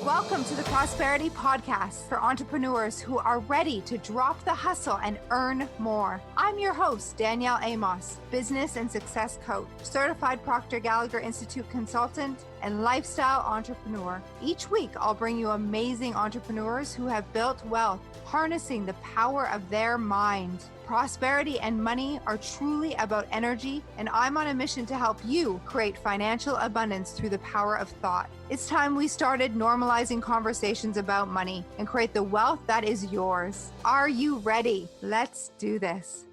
Welcome to the Prosperity Podcast for entrepreneurs who are ready to drop the hustle and earn more. I'm your host, Danielle Amos, business and success coach, certified Proctor Gallagher Institute consultant, and lifestyle entrepreneur. Each week, I'll bring you amazing entrepreneurs who have built wealth, harnessing the power of their mind. Prosperity and money are truly about energy, and I'm on a mission to help you create financial abundance through the power of thought. It's time we started normalizing conversations about money and create the wealth that is yours. Are you ready? Let's do this.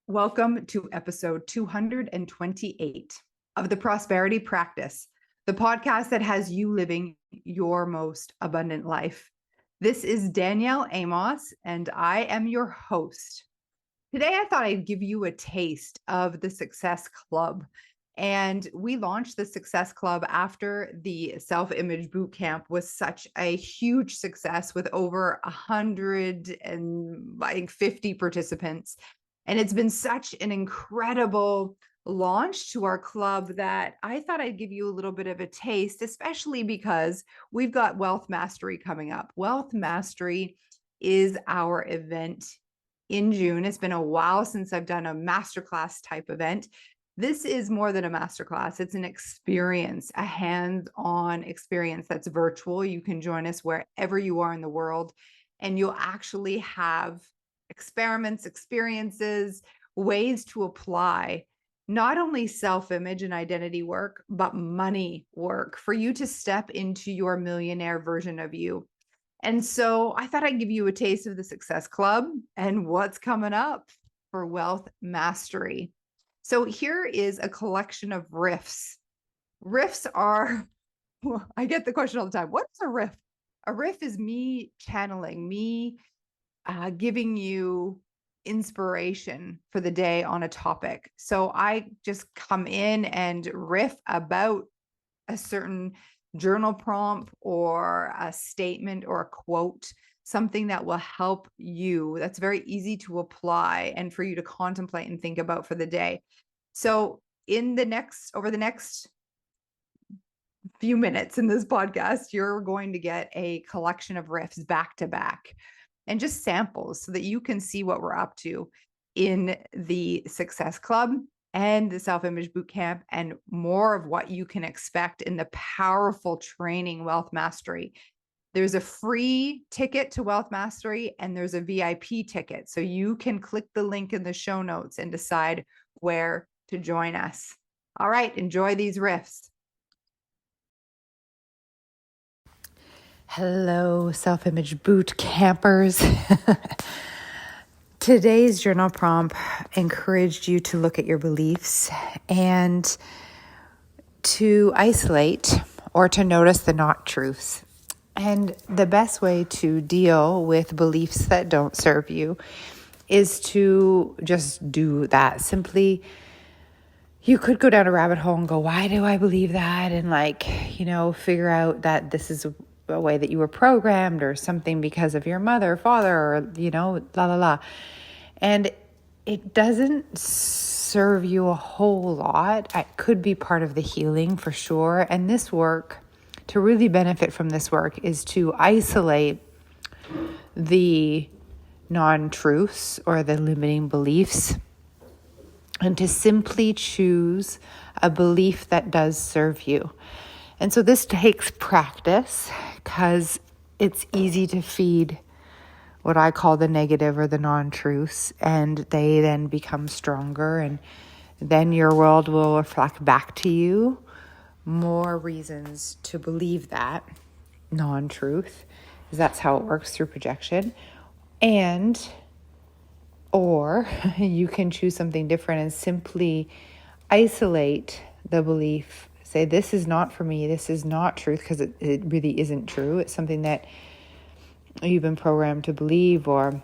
Welcome to episode 228 of the Prosperity Practice, the podcast that has you living your most abundant life. This is Danielle Amos, and I am your host. Today, I thought I'd give you a taste of the Success Club. And we launched the Success Club after the Self-Image Bootcamp was such a huge success with over 150 participants. And it's been such an incredible launch to our club that I thought I'd give you a little bit of a taste, especially because we've got Wealth Mastery coming up. Wealth Mastery is our event in June. It's been a while since I've done a masterclass type event. This is more than a masterclass. It's an experience, a hands-on experience that's virtual. You can join us wherever you are in the world, and you'll actually have experiments, experiences, ways to apply not only self-image and identity work, but money work for you to step into your millionaire version of you. And so I thought I'd give you a taste of the Success Club and what's coming up for Wealth Mastery. So here is a collection of riffs. Riffs are, I get the question all the time, what's a riff? A riff is me channeling, me giving you inspiration for the day on a topic. So I just come in and riff about a certain journal prompt or a statement or a quote, something that will help you, that's very easy to apply and for you to contemplate and think about for the day. So over the next few minutes in this podcast, you're going to get a collection of riffs back to back and just samples so that you can see what we're up to in the Success Club and the Self-Image Bootcamp and more of what you can expect in the powerful training Wealth Mastery. There's a free ticket to Wealth Mastery and there's a VIP ticket. So you can click the link in the show notes and decide where to join us. All right, enjoy these riffs. Hello, Self-Image Boot Campers. Today's journal prompt encouraged you to look at your beliefs and to isolate or to notice the not truths. And the best way to deal with beliefs that don't serve you is to just do that. Simply, you could go down a rabbit hole and go, why do I believe that? And figure out that this is a way that you were programmed or something because of your mother, father, or, la, la, la. And it doesn't serve you a whole lot. It could be part of the healing for sure. And this work, to really benefit from this work, is to isolate the non-truths or the limiting beliefs and to simply choose a belief that does serve you. And so this takes practice because it's easy to feed what I call the negative or the non-truths, and they then become stronger, and then your world will reflect back to you more reasons to believe that non-truth, because that's how it works through projection. Or you can choose something different and simply isolate the belief. Say, this is not for me. This is not truth, because it really isn't true. It's something that you've been programmed to believe, or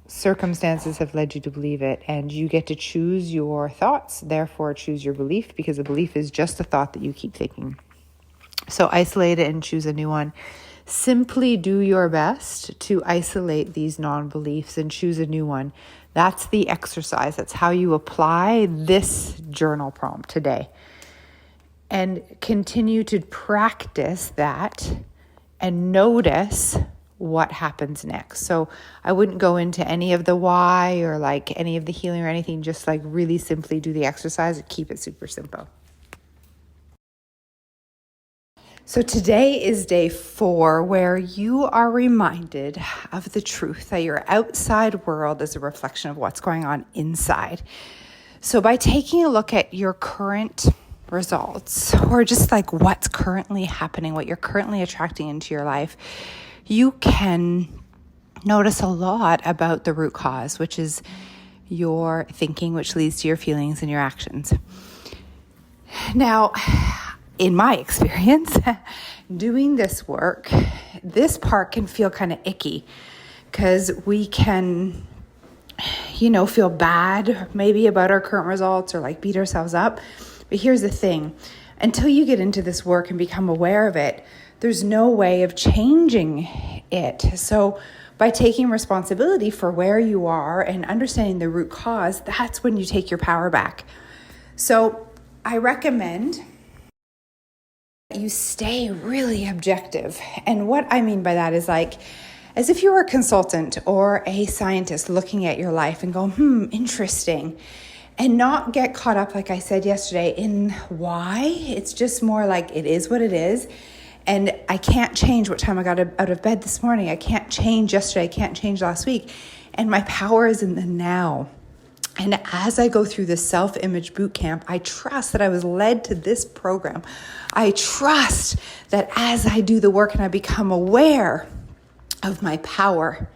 circumstances have led you to believe it. And you get to choose your thoughts, therefore choose your belief, because a belief is just a thought that you keep thinking. So isolate it and choose a new one. Simply do your best to isolate these non-beliefs and choose a new one. That's the exercise. That's how you apply this journal prompt today. and continue to practice that and notice what happens next. So I wouldn't go into any of the why or like any of the healing or anything, just like really simply do the exercise and keep it super simple. So today is day 4, where you are reminded of the truth that your outside world is a reflection of what's going on inside. So by taking a look at your current results, or just like what's currently happening, what you're currently attracting into your life, you can notice a lot about the root cause, which is your thinking, which leads to your feelings and your actions. Now, in my experience, doing this work, this part can feel kind of icky because we can, feel bad maybe about our current results or like beat ourselves up. But here's the thing, until you get into this work and become aware of it, there's no way of changing it. So by taking responsibility for where you are and understanding the root cause, that's when you take your power back. So I recommend you stay really objective. And what I mean by that is like, as if you were a consultant or a scientist looking at your life and go, interesting. And not get caught up, like I said yesterday, in why. It's just more like it is what it is. And I can't change what time I got out of bed this morning. I can't change yesterday. I can't change last week. And my power is in the now. And as I go through this self-image boot camp, I trust that I was led to this program. I trust that as I do the work and I become aware of my power,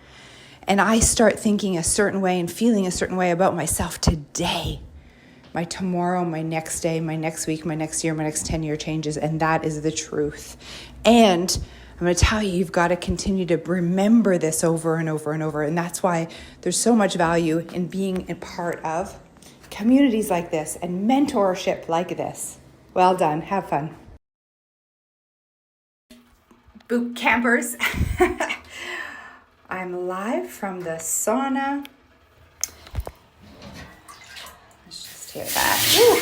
and I start thinking a certain way and feeling a certain way about myself today, my tomorrow, my next day, my next week, my next year, my next 10-year changes. And that is the truth. And I'm going to tell you, you've got to continue to remember this over and over and over. And that's why there's so much value in being a part of communities like this and mentorship like this. Well done. Have fun. Boot campers. I'm live from the sauna. Let's just hear that. Woo.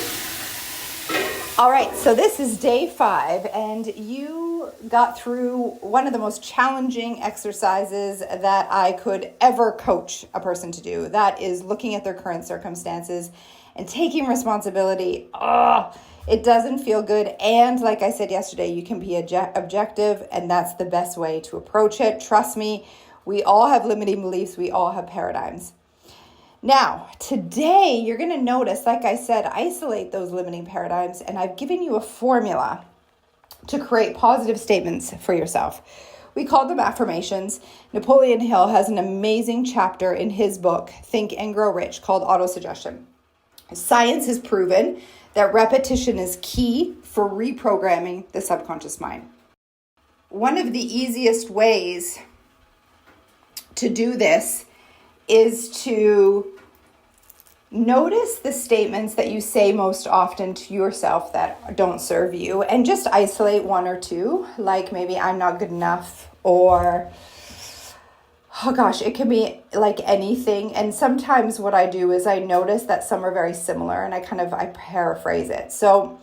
All right, so this is day 5, and you got through one of the most challenging exercises that I could ever coach a person to do. That is looking at their current circumstances and taking responsibility. It doesn't feel good. And like I said yesterday, you can be objective, and that's the best way to approach it. Trust me, we all have limiting beliefs. We all have paradigms. Now, today you're going to notice, like I said, isolate those limiting paradigms, and I've given you a formula to create positive statements for yourself. We call them affirmations. Napoleon Hill has an amazing chapter in his book, Think and Grow Rich, called autosuggestion. Science has proven that repetition is key for reprogramming the subconscious mind. One of the easiest ways to do this is to notice the statements that you say most often to yourself that don't serve you, and just isolate one or two, like maybe I'm not good enough, or it can be like anything. And sometimes what I do is I notice that some are very similar, and I paraphrase it. So,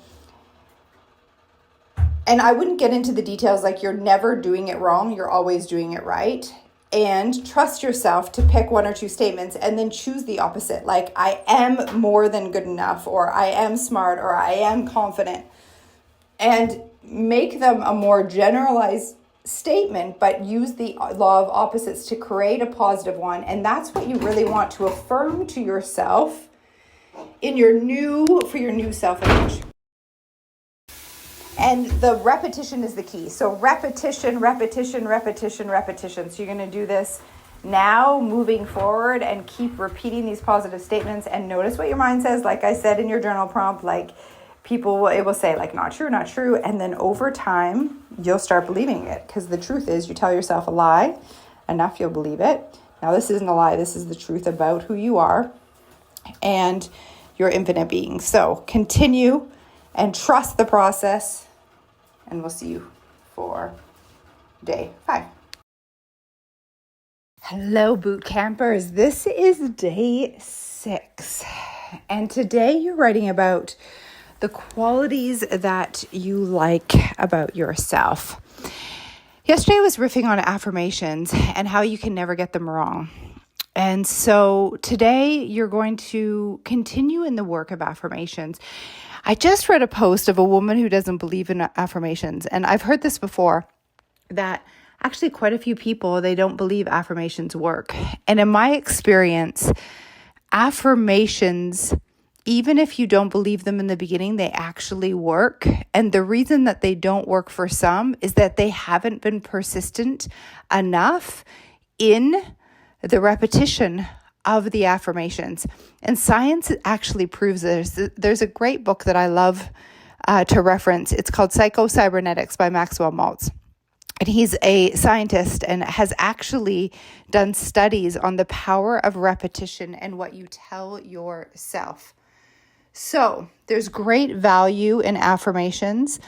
and I wouldn't get into the details, like you're never doing it wrong, you're always doing it right. And trust yourself to pick one or two statements and then choose the opposite. Like, I am more than good enough, or I am smart, or I am confident. And make them a more generalized statement, but use the law of opposites to create a positive one. And that's what you really want to affirm to yourself for your new self-image. And the repetition is the key. So repetition. So you're going to do this now, moving forward, and keep repeating these positive statements. And notice what your mind says. Like I said in your journal prompt, like it will say like, not true. And then over time, you'll start believing it. Because the truth is, you tell yourself a lie enough, you'll believe it. Now, this isn't a lie. This is the truth about who you are and your infinite being. So continue and trust the process. And we'll see you for day 5. Hello, boot campers. This is day 6. And today you're writing about the qualities that you like about yourself. Yesterday I was riffing on affirmations and how you can never get them wrong. And so today you're going to continue in the work of affirmations. I just read a post of a woman who doesn't believe in affirmations. And I've heard this before, that actually quite a few people, they don't believe affirmations work. And in my experience, affirmations, even if you don't believe them in the beginning, they actually work. And the reason that they don't work for some is that they haven't been persistent enough in the repetition of the affirmations. And science actually proves this. There's a great book that I love to reference. It's called Psycho-Cybernetics by Maxwell Maltz. And he's a scientist and has actually done studies on the power of repetition and what you tell yourself. So there's great value in affirmations.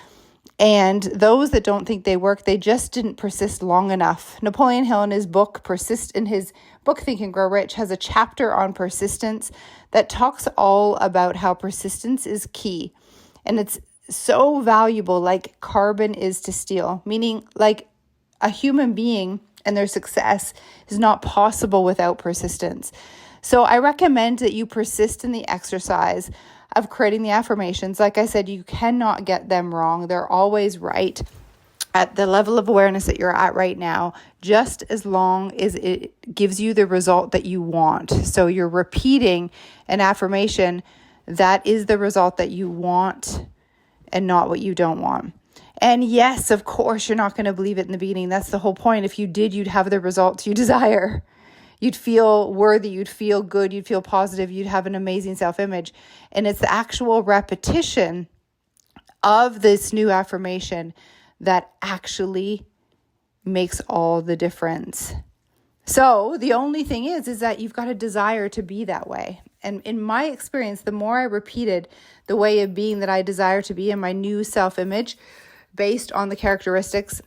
And those that don't think they work, they just didn't persist long enough. Napoleon Hill in his book Think and Grow Rich has a chapter on persistence that talks all about how persistence is key. And it's so valuable, like carbon is to steel, meaning like a human being and their success is not possible without persistence. So I recommend that you persist in the exercise of creating the affirmations. Like I said, you cannot get them wrong. They're always right at the level of awareness that you're at right now, just as long as it gives you the result that you want. So you're repeating an affirmation that is the result that you want and not what you don't want. And yes, of course, you're not going to believe it in the beginning. That's the whole point. If you did, you'd have the results you desire. You'd feel worthy, you'd feel good, you'd feel positive, you'd have an amazing self-image. And it's the actual repetition of this new affirmation that actually makes all the difference. So the only thing is that you've got a desire to be that way. And in my experience, the more I repeated the way of being that I desire to be in my new self-image based on the characteristics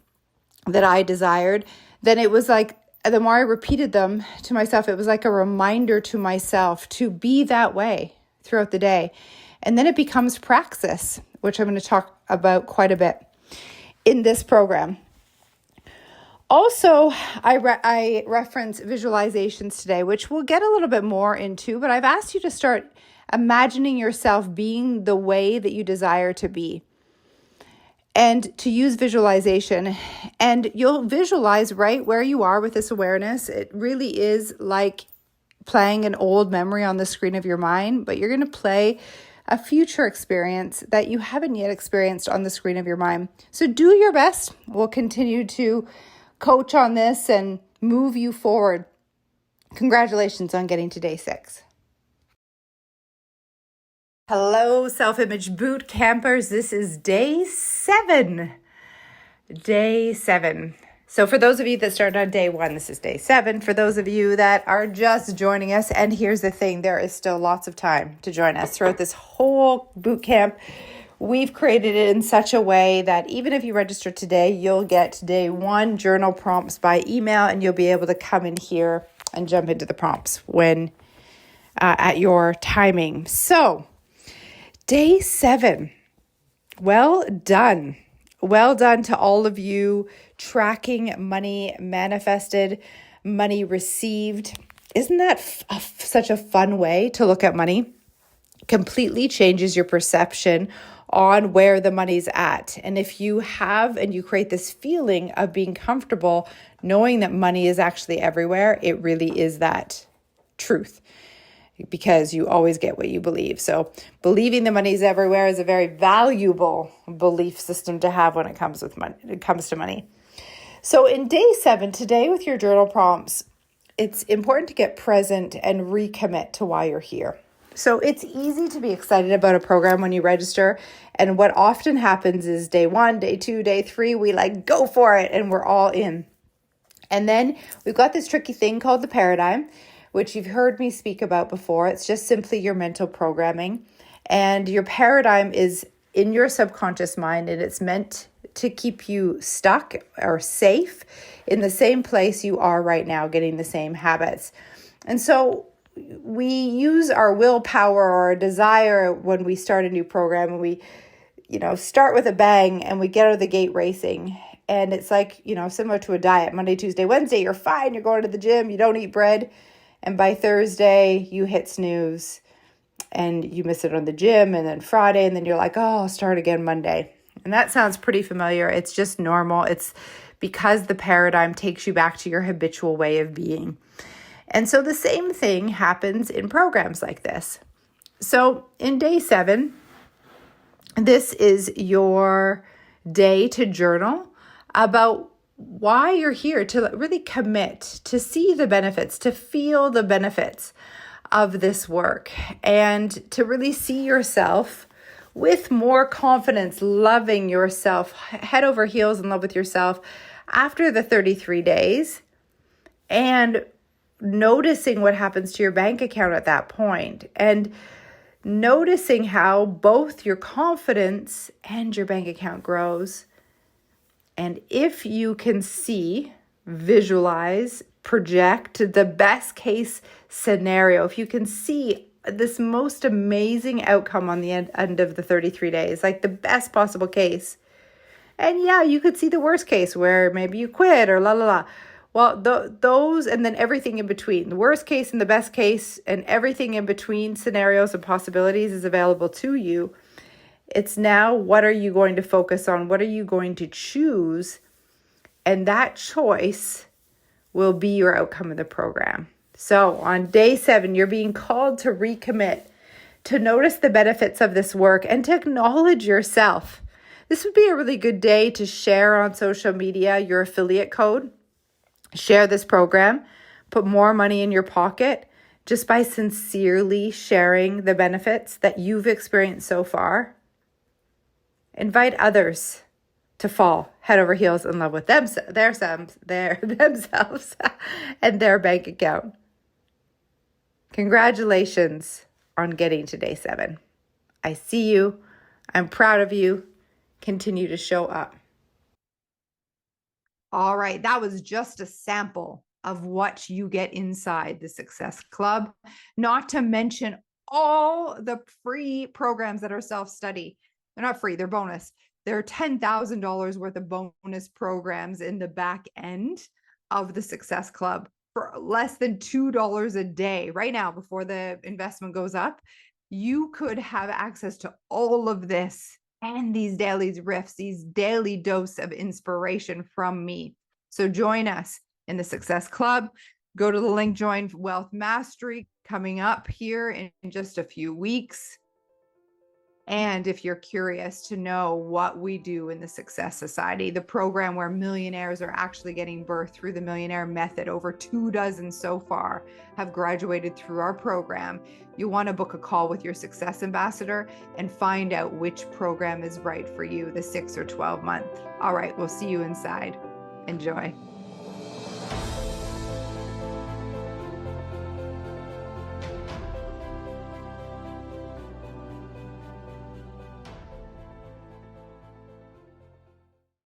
that I desired, then it was like, the more I repeated them to myself, it was like a reminder to myself to be that way throughout the day. And then it becomes praxis, which I'm going to talk about quite a bit in this program. Also, I reference visualizations today, which we'll get a little bit more into, but I've asked you to start imagining yourself being the way that you desire to be and to use visualization. And you'll visualize right where you are with this awareness. It really is like playing an old memory on the screen of your mind, but you're going to play a future experience that you haven't yet experienced on the screen of your mind. So do your best. We'll continue to coach on this and move you forward. Congratulations on getting to day 6. Hello, self-image boot campers. This is day 7. Day 7. So for those of you that started on day 1, this is day 7. For those of you that are just joining us, and here's the thing, there is still lots of time to join us throughout this whole boot camp. We've created it in such a way that even if you register today, you'll get day 1 journal prompts by email, and you'll be able to come in here and jump into the prompts when at your timing. So day 7, well done. Well done to all of you tracking money manifested, money received. Isn't that such a fun way to look at money? Completely changes your perception on where the money's at. And if you have and you create this feeling of being comfortable knowing that money is actually everywhere, it really is that truth, because you always get what you believe. So believing the money is everywhere is a very valuable belief system to have when it comes to money. So in day 7 today with your journal prompts, it's important to get present and recommit to why you're here. So it's easy to be excited about a program when you register. And what often happens is day 1, day 2, day 3, we go for it and we're all in. And then we've got this tricky thing called the paradigm, which you've heard me speak about before. It's just simply your mental programming. And your paradigm is in your subconscious mind, and it's meant to keep you stuck or safe in the same place you are right now, getting the same habits. And so we use our willpower or our desire when we start a new program, and we, start with a bang and we get out of the gate racing. And it's like, similar to a diet. Monday, Tuesday, Wednesday, you're fine. You're going to the gym. You don't eat bread. And by Thursday, you hit snooze and you miss it on the gym. And then Friday, and then you're like, oh, I'll start again Monday. And that sounds pretty familiar. It's just normal. It's because the paradigm takes you back to your habitual way of being. And so the same thing happens in programs like this. So in day 7, this is your day to journal about why you're here, to really commit, to see the benefits, to feel the benefits of this work, and to really see yourself with more confidence, loving yourself, head over heels in love with yourself after the 33 days, and noticing what happens to your bank account at that point, and noticing how both your confidence and your bank account grows. And if you can see, visualize, project the best case scenario, if you can see this most amazing outcome on the end of the 33 days, like the best possible case. And yeah, you could see the worst case where maybe you quit or la la la. Well, those, and then everything in between, the worst case and the best case, and everything in between scenarios and possibilities is available to you. It's now, what are you going to focus on? What are you going to choose? And that choice will be your outcome of the program. So on day 7, you're being called to recommit, to notice the benefits of this work, and to acknowledge yourself. This would be a really good day to share on social media your affiliate code. Share this program, put more money in your pocket just by sincerely sharing the benefits that you've experienced so far. Invite others to fall head over heels in love with themselves and their bank account. Congratulations on getting to day 7. I see you. I'm proud of you. Continue to show up. All right, that was just a sample of what you get inside the Success Club, not to mention all the free programs that are self-study. They're not free, they're bonus. There are $10,000 worth of bonus programs in the back end of the Success Club for less than $2 a day. Right now, before the investment goes up, you could have access to all of this and these daily riffs, these daily dose of inspiration from me. So join us in the Success Club. Go to the link, join Wealth Mastery, coming up here in just a few weeks. And if you're curious to know what we do in the Success Society, the program where millionaires are actually getting birthed through the Millionaire method, over 24 so far have graduated through our program. You want to book a call with your Success Ambassador and find out which program is right for you, the 6 or 12 month. All right, we'll see you inside. Enjoy.